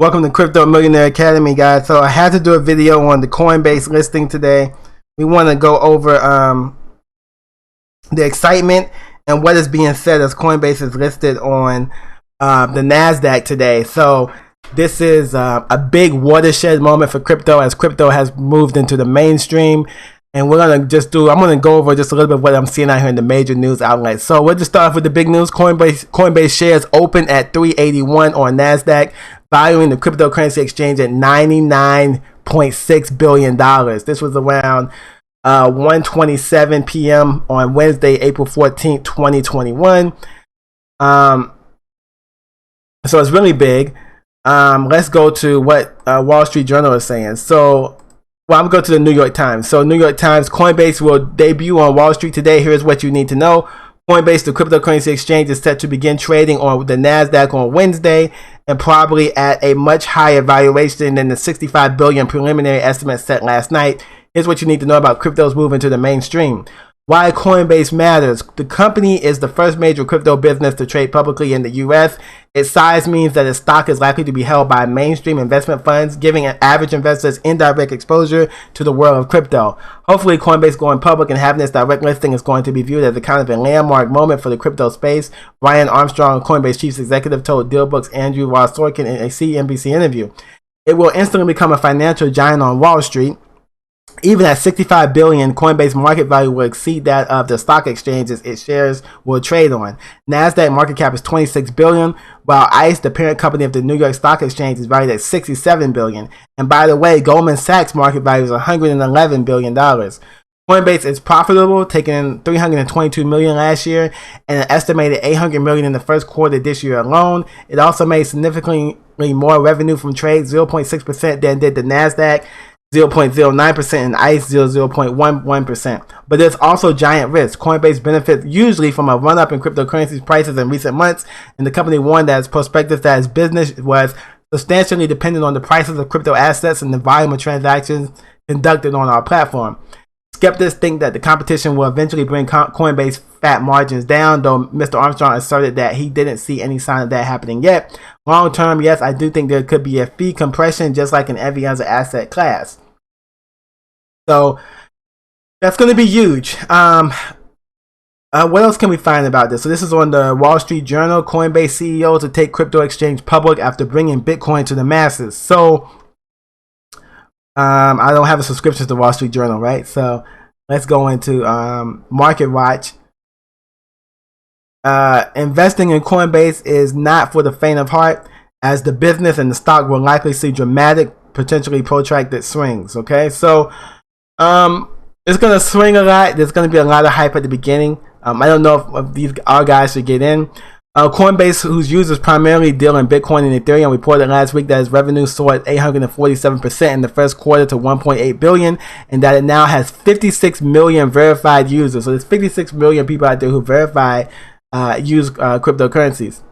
Welcome to Crypto Millionaire Academy, guys. So I had to do a video on the Coinbase listing today. We want to go over the excitement and what is being said as Coinbase is listed on the Nasdaq today. So this is a big watershed moment for crypto as crypto has moved into the mainstream. And I'm going to go over just a little bit of what I'm seeing out here in the major news outlets. So we'll just start off with the big news. Coinbase shares open at $381 on Nasdaq, valuing the cryptocurrency exchange at $99.6 billion. This was around 1:27 p.m. on Wednesday, April 14th, 2021. So it's really big. Let's go to what Wall Street Journal is saying. I'm going to go to the New York Times. So New York Times, Coinbase will debut on Wall Street today. Here's what you need to know. Coinbase, the cryptocurrency exchange, is set to begin trading on the Nasdaq on Wednesday and probably at a much higher valuation than the $65 billion preliminary estimate set last night. Here's what you need to know about crypto's moving to the mainstream. Why Coinbase matters. The company is the first major crypto business to trade publicly in the U.S. Its size means that its stock is likely to be held by mainstream investment funds, giving average investors indirect exposure to the world of crypto. Hopefully, Coinbase going public and having its direct listing is going to be viewed as a kind of a landmark moment for the crypto space. Brian Armstrong, Coinbase chief executive, told Dealbook's Andrew Ross Sorkin in a CNBC interview. It will instantly become a financial giant on Wall Street. Even at $65 billion, Coinbase market value will exceed that of the stock exchanges its shares will trade on. Nasdaq market cap is $26 billion, while ICE, the parent company of the New York Stock Exchange, is valued at $67 billion. And by the way, Goldman Sachs market value is $111 billion. Coinbase is profitable, taking in $322 million last year and an estimated $800 million in the first quarter this year alone. It also made significantly more revenue from trades, 0.6%, than did the Nasdaq, 0.09%, and ICE 0.11%. But there's also giant risk. Coinbase benefits usually from a run-up in cryptocurrencies prices in recent months, and the company warned that its prospectus that its business was substantially dependent on the prices of crypto assets and the volume of transactions conducted on our platform. Skeptics think that the competition will eventually bring Coinbase fat margins down, though Mr. Armstrong asserted that he didn't see any sign of that happening yet. Long term, yes, I do think there could be a fee compression just like in every other asset class. So that's going to be huge. What else can we find about this? So this is on the Wall Street Journal. Coinbase CEO to take crypto exchange public after bringing Bitcoin to the masses. So I don't have a subscription to the Wall Street Journal, right? So let's go into Market Watch. Investing in Coinbase is not for the faint of heart, as the business and the stock will likely see dramatic, potentially protracted swings. Okay, so it's gonna swing a lot. There's gonna be a lot of hype at the beginning. I don't know if our guys should get in. Coinbase, whose users primarily deal in Bitcoin and Ethereum, reported last week that its revenue soared 847% in the first quarter to $1.8 billion, and that it now has 56 million verified users. So there's 56 million people out there who use cryptocurrencies.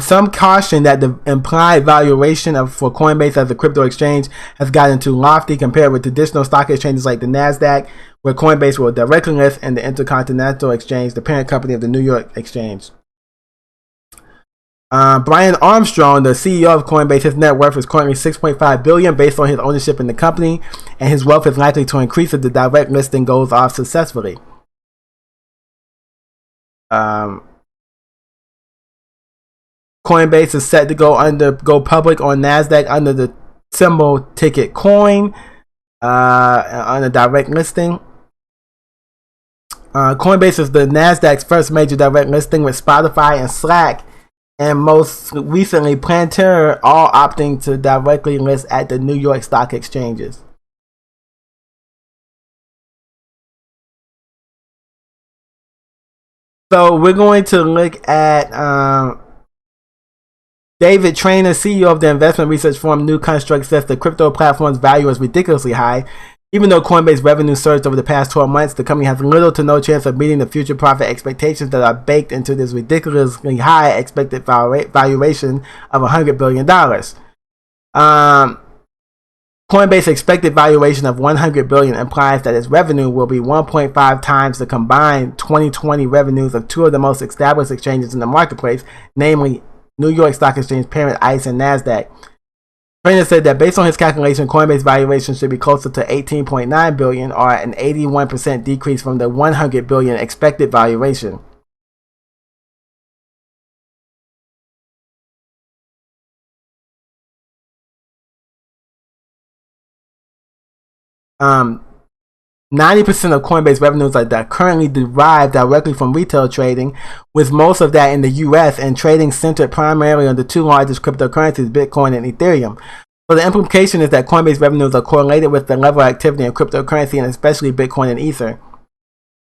Some caution that the implied valuation for Coinbase as a crypto exchange has gotten too lofty compared with traditional stock exchanges like the Nasdaq, where Coinbase will directly list, and the Intercontinental Exchange, the parent company of the New York Exchange. Brian Armstrong, the CEO of Coinbase, his net worth is currently $6.5 billion based on his ownership in the company, and his wealth is likely to increase if the direct listing goes off successfully. Coinbase is set to go public on Nasdaq under the symbol ticket coin on a direct listing. Coinbase is the Nasdaq's first major direct listing, with Spotify and Slack, and most recently Planter, all opting to directly list at the New York Stock Exchanges. So we're going to look at David Traynor, CEO of the investment research firm New Construct, says the crypto platform's value is ridiculously high. Even though Coinbase revenue surged over the past 12 months, the company has little to no chance of meeting the future profit expectations that are baked into this ridiculously high expected valuation of $100 billion. Coinbase expected valuation of $100 billion implies that its revenue will be 1.5 times the combined 2020 revenues of two of the most established exchanges in the marketplace, namely New York Stock Exchange parent ICE and Nasdaq. Trainer said that based on his calculation, Coinbase valuation should be closer to $18.9 billion, or an 81% decrease from the $100 billion expected valuation. 90% of Coinbase revenues are currently derived directly from retail trading, with most of that in the US, and trading centered primarily on the two largest cryptocurrencies, Bitcoin and Ethereum. So the implication is that Coinbase revenues are correlated with the level of activity in cryptocurrency, and especially Bitcoin and Ether.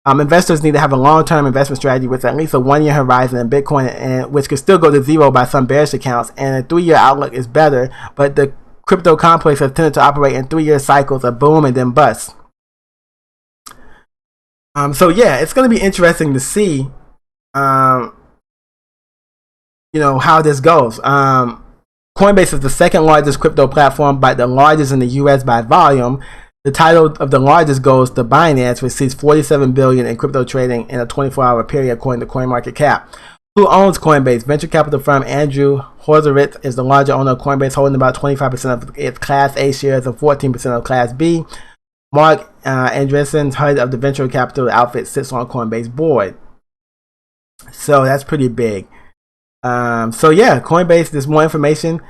Investors need to have a long-term investment strategy with at least a one-year horizon in Bitcoin, which could still go to zero by some bearish accounts, and a 3-year outlook is better, but the crypto complex has tended to operate in 3-year cycles of boom and then bust. So yeah, it's going to be interesting to see, how this goes. Coinbase is the second largest crypto platform, but the largest in the US by volume. The title of the largest goes to Binance, which sees $47 billion in crypto trading in a 24-hour period, according to CoinMarketCap. Who owns Coinbase? Venture capital firm Andrew Horsowitz is the larger owner of Coinbase, holding about 25% of its Class A shares and 14% of Class B. Mark Andreessen, head of the venture capital outfit, sits on Coinbase board. So that's pretty big. So yeah, Coinbase, there's more information.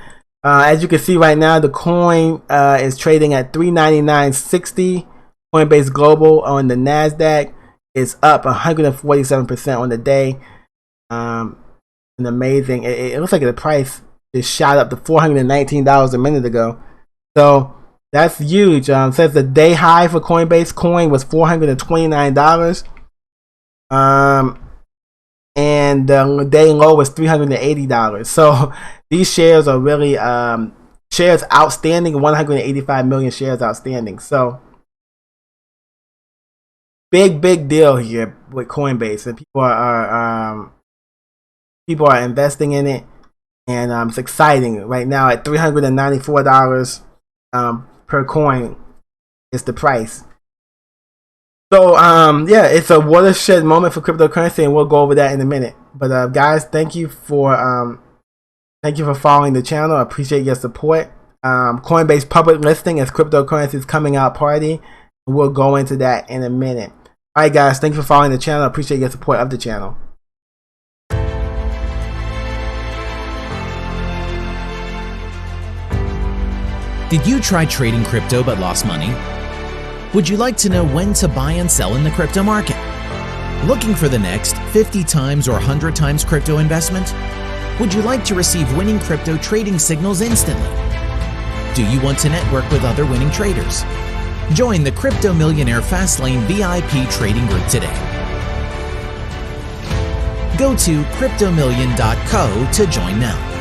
As you can see right now, the coin is trading at $399.60. Coinbase Global on the Nasdaq is up 147% on the day. And amazing. It looks like the price just shot up to $419 a minute ago. So that's huge. Says the day high for Coinbase coin was $429. And the day low was $380. So these shares are really shares outstanding, 185 million shares outstanding. So big deal here with Coinbase, and people are investing in it, and it's exciting right now at $394 per coin is the price. So yeah, it's a watershed moment for cryptocurrency, and we'll go over that in a minute. But guys, thank you for following the channel. I appreciate your support. Coinbase public listing as cryptocurrency's coming out party. We'll go into that in a minute. All right, guys, thank you for following the channel. I appreciate your support of the channel. Did you try trading crypto but lost money? Would you like to know when to buy and sell in the crypto market? Looking for the next 50 times or 100 times crypto investment? Would you like to receive winning crypto trading signals instantly? Do you want to network with other winning traders? Join the Crypto Millionaire Fastlane VIP trading group today. Go to cryptomillion.co to join now.